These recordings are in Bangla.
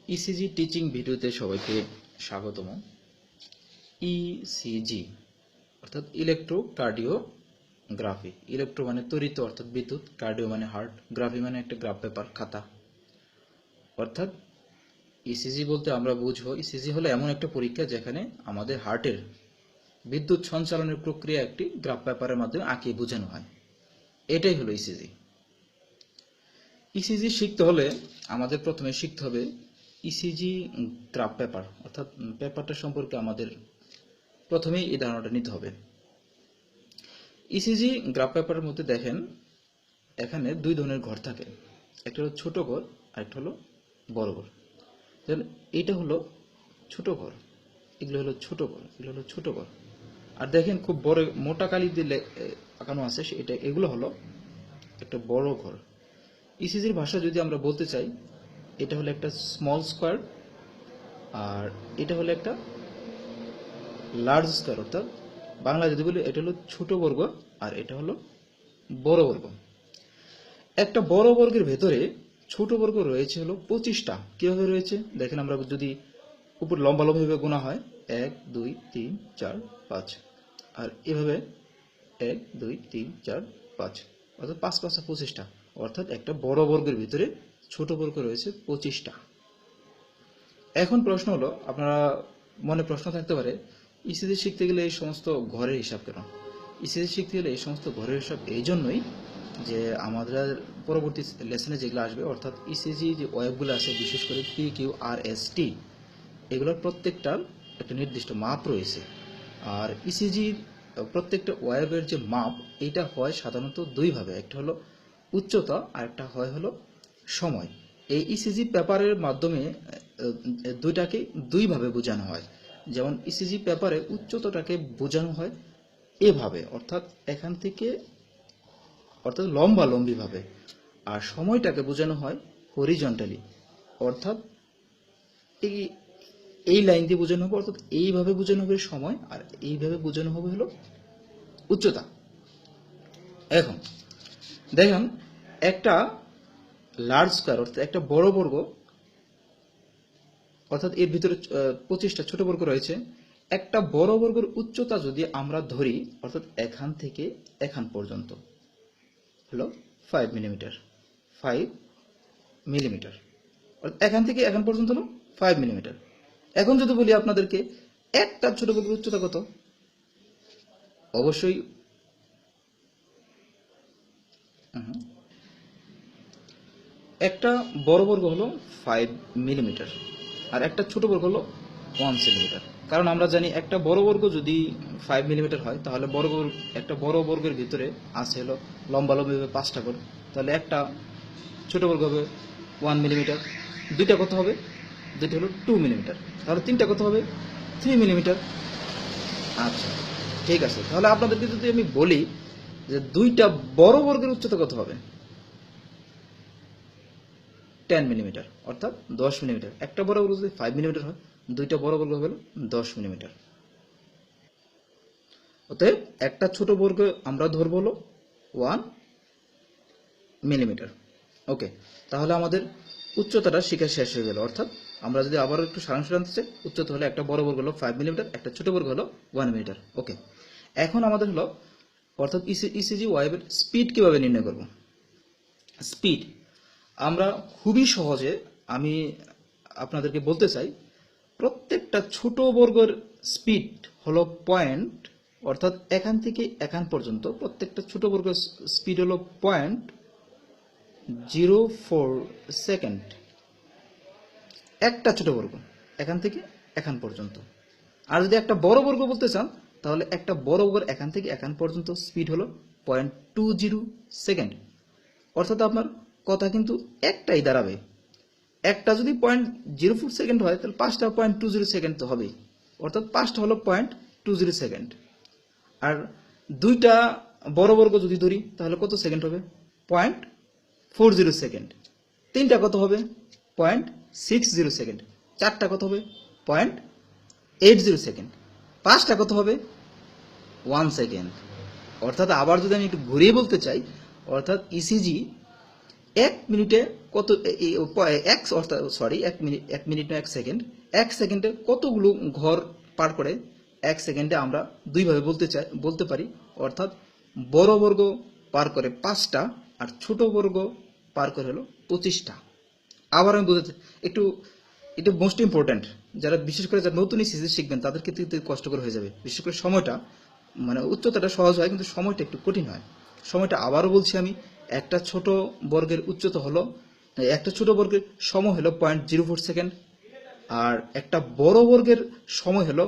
ইসিজি টিচিং ভিডিওতে সবাইকে স্বাগতম। ইসিজি অর্থাৎ ইলেকট্রোকার্ডিওগ্রাফি। ইলেকট্রো মানে তড়িৎ অর্থাৎ বিদ্যুৎ, কার্ডিও মানে হার্ট, গ্রাফি মানে একটা গ্রাফ পেপার খাতা। অর্থাৎ ইসিজি বলতে আমরা বুঝবো, ইসিজি হলো এমন একটা পরীক্ষা যেখানে আমাদের হার্টের বিদ্যুৎ সঞ্চালনের প্রক্রিয়া একটি গ্রাফ পেপারের মাধ্যমে আঁকিয়ে বোঝানো হয়। এটাই হলো ইসিজি। ইসিজি শিখতে হলে আমাদের প্রথমে শিখতে হবে ইসিজি গ্রাফ পেপার, অর্থাৎ পেপারটা সম্পর্কে আমাদের প্রথমেই এই ধারণাটা নিতে হবে। ইসিজি গ্রাফ পেপারের মধ্যে দেখেন এখানে দুই ধরনের ঘর থাকে, একটা হলো ছোট ঘর আর একটা হলো বড় ঘর। এইটা হলো ছোট ঘর, এগুলো হলো ছোট ঘর, এগুলো হলো ছোট ঘর। আর দেখেন খুব বড় মোটা কালি দিয়ে আঁকানো আছে, এটা এগুলো হলো একটা বড় ঘর। ইসিজির ভাষা যদি আমরা বলতে চাই, এটা হলো একটা স্মল স্কোয়ার আর এটা হলো একটা লার্জ স্কোয়ার, অর্থাৎ বাংলা যদি বলি এটা হলো ছোট বর্গ আর এটা হলো বড় বর্গ। একটা বড় বর্গের ভেতরে ছোট বর্গ রয়েছে হলো 25টা। কিভাবে রয়েছে দেখেন, আমরা যদি উপর লম্বালম্বিভাবে গোনা হয় 1 2 3 4 5, আর এভাবে 1 2 3 4 5, অর্থাৎ 5 5 25টা। অর্থাৎ একটা বড় বর্গের ভিতরে ছোট বর্গ রয়েছে 25টা। এখন প্রশ্ন হলো, আপনারা মনে প্রশ্ন থাকতে পারে, ইসিজি শিখতে গেলে এই সমস্ত ঘরের হিসাব কেন? ইসিজি শিখতে গেলে এই সমস্ত ঘরের হিসাব এই জন্যই যে আমাদের পরবর্তী লেসনে যেগুলো আসবে, অর্থাৎ ইসিজি যে ওয়েবগুলো আছে, বিশেষ করে P Q R S T, এগুলোর প্রত্যেকটার একটা নির্দিষ্ট মাপ রয়েছে। আর ইসিজির প্রত্যেকটা ওয়েবের যে মাপ, এটা হয় সাধারণত দুইভাবে, একটা হলো উচ্চতা আর একটা হয় হলো সময়। এই ইসিজি পেপারের মাধ্যমে দুইটাকে দুইভাবে বোঝানো হয়। যেমন ইসিজি পেপারে উচ্চতাটাকে বোঝানো হয় এভাবে, অর্থাৎ এখান থেকে, অর্থাৎ লম্বালম্বিভাবে, আর সময়টাকে বোঝানো হয় হরিজন্টালি, অর্থাৎ এই লাইন দিয়ে বোঝানো হবে, অর্থাৎ এইভাবে বোঝানো হবে সময়, আর এইভাবে বোঝানো হবে হলো উচ্চতা। এখন দেখুন, একটা লার্জ স্কয়ার অর্থাৎ একটা বড় বর্গ, অর্থাৎ এর ভিতরে 25টা ছোট বর্গ রয়েছে। একটা বড় বর্গের উচ্চতা যদি আমরা ধরি, অর্থাৎ এখান থেকে এখান পর্যন্ত হলো 5 মিলিমিটার, 5 মিলিমিটার, অর্থাৎ এখান থেকে এখান পর্যন্ত হলো 5 মিলিমিটার। এখন যদি বলি আপনাদেরকে একটা ছোট বর্গের উচ্চতা কত, অবশ্যই একটা বড় বর্গ হলো 5 মিলিমিটার আর একটা ছোট বর্গ হলো 1 সেন্টিমিটার। কারণ আমরা জানি একটা বড় বর্গ যদি 5 মিলিমিটার হয়, তাহলে একটা বড় বর্গের ভিতরে আছে হলো লম্বালম্বি 5টা করে, তাহলে একটা ছোট বর্গ হবে 1 মিলিমিটার। দুইটা কত হবে? দুইটা হলো 2 মিলিমিটার। তাহলে তিনটা কত হবে? 3 মিলিমিটার। আচ্ছা, ঠিক আছে। তাহলে আপনাদেরকে যদি আমি বলি যে দুইটা বড় বর্গের উচ্চতা কত হবে, 10 মিলিমিটার, অর্থাৎ 10 মিলিমিটার। একটা বড় বর্গ যদি 5 মিলিমিটার হয়, দুইটা বড় বর্গ হবে 10 মিলিমিটার। অতএব একটা ছোট বর্গ আমরা ধরবো হলো 1 মিলিমিটার। ওকে, তাহলে আমাদের উচ্চতাটা শিখা শেষ হয়ে গেল। অর্থাৎ আমরা যদি আবার একটু সারাংশ জানতে চাই, উচ্চতা হলো একটা বড় বর্গ হলো 5 মিলিমিটার, একটা ছোট বর্গ হলো 1 মিলিমিটার। ওকে, এখন আমাদের হলো, অর্থাৎ ইসিজি ওয়েভের স্পিড কিভাবে নির্ণয় করব? স্পিড আমরা খুবই সহজে, আমি আপনাদেরকে বলতে চাই, প্রত্যেকটা ছোট বর্গের স্পিড হলো পয়েন্ট, অর্থাৎ এখান থেকে এখান পর্যন্ত প্রত্যেকটা ছোট বর্গের স্পিড হলো 0.04 সেকেন্ড। একটা ছোট বর্গ এখান থেকে এখান পর্যন্ত। আর যদি একটা বড় বর্গ বলতে চান, তাহলে একটা বড় বর্গের এখান থেকে এখান পর্যন্ত স্পিড হলো 0.20 সেকেন্ড। অর্থাৎ আপনার কথা কিন্তু একটাই দাঁড়াবে। একটা যদি 0.04 সেকেন্ড হয়, তাহলে 5টা 0.20 সেকেন্ড তো হবেই, অর্থাৎ 5টা হলো 0.20 সেকেন্ড। আর দুইটা বড় বর্গ যদি ধরি, তাহলে কত সেকেন্ড হবে? 0.40 সেকেন্ড। তিনটা কত হবে? 0.60 সেকেন্ড। চারটা কত হবে? 0.80 সেকেন্ড। 5টা কত হবে? 1 সেকেন্ড। অর্থাৎ আবার যদি আমি একটু ঘুরিয়ে বলতে চাই, অর্থাৎ ইসিজি 1 মিনিটে কত এক্স অর্থাৎ সরি 1 মিনিট না 1 সেকেন্ড, 1 সেকেন্ডে কতগুলো ঘর পার করে 1 সেকেন্ডে আমরা দুইভাবে বলতে পারি, অর্থাৎ বড় বর্গ পার করে 5টা আর ছোট বর্গ পার করে হলো 25টা। আবার আমি বুঝাতে একটু, এটা মোস্ট ইম্পর্টেন্ট, যারা বিশেষ করে যারা নতুন সিরিজ শিখবেন তাদের ক্ষেত্রে একটু কষ্টকর হয়ে যাবে, বিশেষ করে সময়টা, মানে উচ্চতাটা সহজ হয় কিন্তু সময়টা একটু কঠিন হয়। সময়টা আবারও বলছি আমি, একটা ছোট বর্গের উচ্চতা হলো, একটা ছোট বর্গের সময় হলো 0.04 সেকেন্ড, আর একটা বড় বর্গের সময় হলো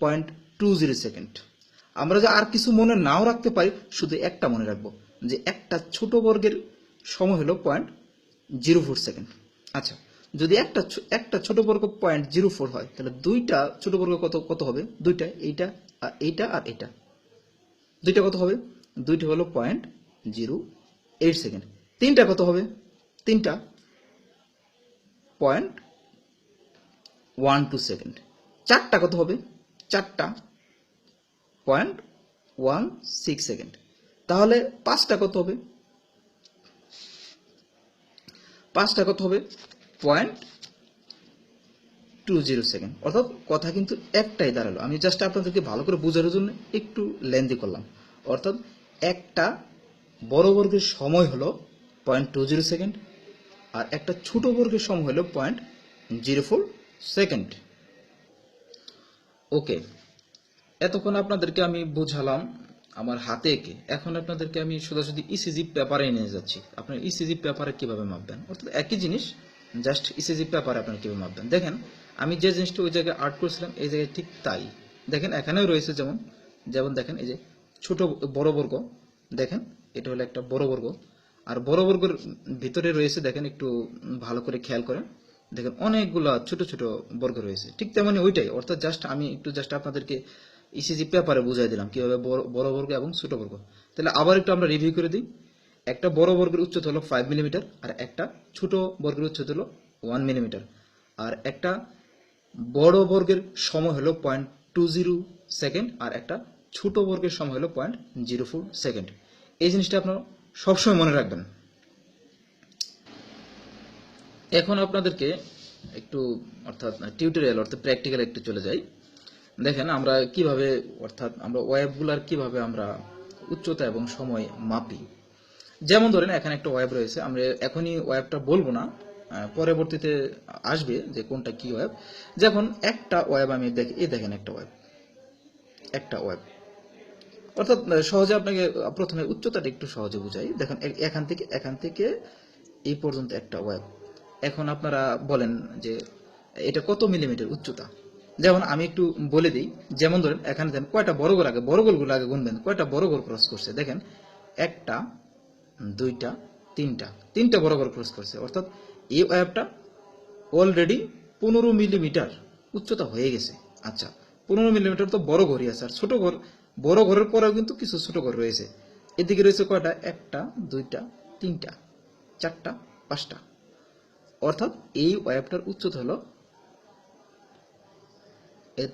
0.20 সেকেন্ড। আমরা যে আর কিছু মনে নাও রাখতে পারি, শুধু একটা মনে রাখবো যে একটা ছোট বর্গের সময় হলো 0.04 সেকেন্ড। আচ্ছা, যদি একটা ছোট বর্গ 0.04 হয়, তাহলে দুইটা ছোট বর্গ কত হবে? দুইটা, এইটা আর এইটা আর এটা, দুইটা কত হবে? দুইটা হলো 0.08 সেকেন্ড। তিনটা কত হবে? তিনটা 0.12 সেকেন্ড। চারটা কত হবে? চারটা 0.16 সেকেন্ড। তাহলে পাঁচটা কত হবে? পাঁচটা কত হবে? 0.20 সেকেন্ড। অর্থাৎ কথা কিন্তু একটাই দাঁড়ালো। আমি জাস্ট আপনাদেরকে ভালো করে বোঝানোর জন্য একটু লেন্দি করলাম। অর্থাৎ একটা বড় বর্গের সময় হলো 0.20 সেকেন্ড, আর একটা ছোট বর্গের সময় হলো 0.04 সেকেন্ড। ওকে, এতক্ষণ আপনাদেরকে আমি বুঝালাম আমার হাতে এঁকে। এখন আপনাদেরকে আমি সোজাসুজি ইসিজি পেপারে নিয়ে যাচ্ছি। আপনার ইসিজি পেপারে কিভাবে মাপবেন, অর্থাৎ একই জিনিস, জাস্ট ইসিজি পেপারে আপনারা কিভাবে মাপবেন। দেখেন, আমি যে জিনিসটা ওই জায়গায় আর্ট করেছিলাম এই জায়গায় ঠিক তাই। দেখেন এখানেও রয়েছে, যেমন দেখেন এই যে ছোট বড় বর্গ, দেখেন এটা হলো একটা বড় বর্গ, আর বড় বর্গের ভিতরে রয়েছে, দেখেন একটু ভালো করে খেয়াল করেন, দেখেন অনেকগুলা ছোট ছোট বর্গ রয়েছে। ঠিক তেমনি ওইটাই, অর্থাৎ আমি একটু আপনাদেরকে ইসিজি পেপারে বুঝাই দিলাম কিভাবে বড় বর্গ এবং ছোট বর্গ। তাহলে আবার একটু আমরা রিভিউ করে দিই। একটা বড় বর্গের উচ্চতা হলো 5 মিলিমিটার, আর একটা ছোট বর্গের উচ্চতা হলো 1 মিলিমিটার, আর একটা বড় বর্গের সময় হলো 0.20 সেকেন্ড, আর একটা ছোট বর্গের সময় হলো 0.04 সেকেন্ড। এই জিনিসটা আপনারা সবসময় মনে রাখবেন। এখন আপনাদেরকে একটু, অর্থাৎ টিউটোরিয়াল অর্থাৎ প্র্যাকটিক্যাল একটু চলে যাই। দেখেন আমরা কিভাবে, অর্থাৎ আমরা ওয়েবগুলার কিভাবে আমরা উচ্চতা এবং সময় মাপি। যেমন ধরেন এখানে একটা ওয়েব রয়েছে, আমরা এখনই ওয়েবটা বলবো না, পরবর্তীতে আসবে যে কোনটা কি ওয়েব। যখন একটা ওয়েব আমি দেখি, এই দেখেন একটা ওয়েব, অর্থাৎ সহজে আপনাকে প্রথমে উচ্চতাটা একটু সহজে বুঝাই। দেখেন এখান থেকে এই পর্যন্ত একটা ওয়েব। এখন আপনারা বলেন যে এটা কত মিলিমিটার উচ্চতা। যেমন আমি একটু বলে দিই, যেমন ধরেন এখানে দেখেন কয়টা বর্গর আগে, বর্গগুলো আগে গুনবেন, কয়টা বর্গর ক্রস করছে। দেখেন একটা, দুইটা, তিনটা বর্গর ক্রস করছে, অর্থাৎ এই ওয়েবটা অলরেডি 15 মিলিমিটার উচ্চতা হয়ে গেছে। আচ্ছা, 15 মিলিমিটার তো বড় ঘরই আছে, আর ছোট ঘর, বড় ঘরের পরেও কিন্তু কিছু ছোট ঘর রয়েছে। এদিকে রয়েছে কয়টা? একটা, দুইটা, তিনটা, চারটা, পাঁচটা। অর্থাৎ এই ওয়েবটার উচ্চতা হলো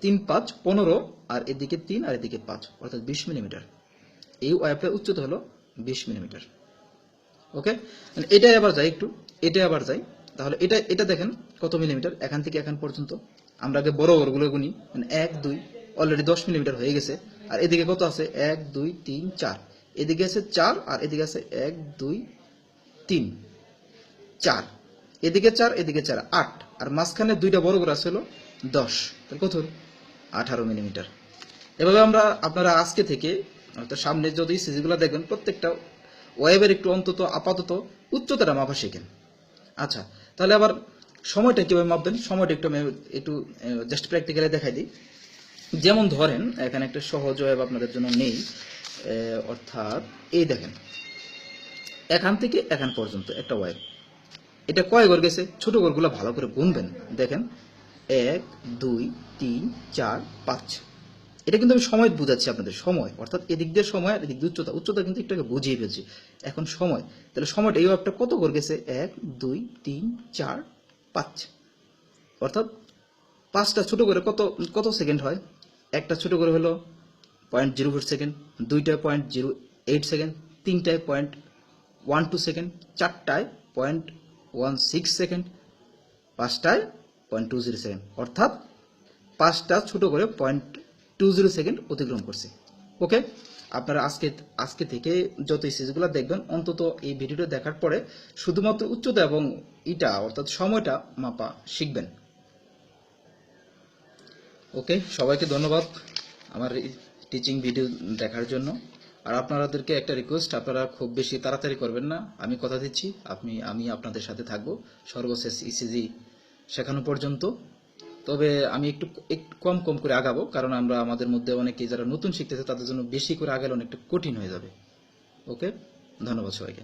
3, 5, 15, আর এদিকে 3 আর এদিকে 5, অর্থাৎ 20 মিলিমিটার। এই ওয়েবটার উচ্চতা হলো 20 মিলিমিটার। ওকে, এটাই আবার যাই। তাহলে এটা দেখেন কত মিলিমিটার এখান থেকে এখান পর্যন্ত। আমরা আগে বড় বড়গুলো গুনি, 1, 2, অলরেডি 10 মিলিমিটার হয়ে গেছে। আর এদিকে কত আছে? 1, 2, 3, 4, এদিকে আছে 4, আর এদিকে আছে 1, 2, 3, 4, এদিকে 4, এদিকে 4, 8, আর মাঝখানে দুইটা বড় ঘর আছে হলো 10, তাহলে কত হলো? 18 মিলিমিটার। এভাবে আপনারা আজকে থেকে, অর্থাৎ সামনে যদি সিরিজগুলো দেখবেন, প্রত্যেকটা ওয়েবের একটু অন্তত আপাতত উচ্চতাটা মাপা শিখেন। আচ্ছা, তাহলে আবার সময়টা কিভাবে মাপবেন, সময়টা একটু জাস্ট প্র্যাকটিক্যালি দেখাই দিই। যেমন ধরেন এখানে একটা সহজ ওয়েব আপনাদের জন্য নেই, অর্থাৎ এই দেখেন এখান থেকে এখান পর্যন্ত একটা ওয়েব। এটা কয় ঘর গেছে? ছোট ঘরগুলো ভালো করে গুনবেন। দেখেন 1, 2, 3, 4, 5। এটা কিন্তু আমি সময় বুঝাচ্ছি আপনাদের, সময়, অর্থাৎ এদিক দিয়ে সময় আর এদিক দিয়ে উচ্চতা কিন্তু একটু আগে বুঝিয়ে ফেলছি। এখন সময়, তাহলে সময়টা এই ওয়েবটা কত ঘর গেছে? 1, 2, 3, 4, 5, অর্থাৎ 5টা ছোট করে কত সেকেন্ড হয়? একটা ছোট করে হলো 0.04 সেকেন্ড, দুইটায় 0.08 সেকেন্ড, তিনটায় 0.12 সেকেন্ড, চারটায় 0.16 সেকেন্ড, 5টায় 0.20 সেকেন্ড, অর্থাৎ 5টা ছোট করে 0.20 সেকেন্ড অতিক্রম করছে। ওকে, আপনারা আজকে থেকে যত স্টেজগুলো দেখবেন অন্তত এই ভিডিওটা দেখার পরে শুধুমাত্র উচ্চতা এবং অর্থাৎ সময়টা মাপা শিখবেন। ওকে, সবাইকে ধন্যবাদ আমার এই টিচিং ভিডিও দেখার জন্য। আর আপনাদেরকে একটা রিকোয়েস্ট, আপনারা খুব বেশি তাড়াতাড়ি করবেন না, আমি কথা দিচ্ছি আমি আপনাদের সাথে থাকব সর্বশেষ ইসিজি শেখানো পর্যন্ত। তবে আমি একটু কম করে আগাবো, কারণ আমাদের মধ্যে অনেকেই যারা নতুন শিখতেছে তাদের জন্য বেশি করে আগালে অনেকটা কঠিন হয়ে যাবে। ওকে, ধন্যবাদ সবাইকে।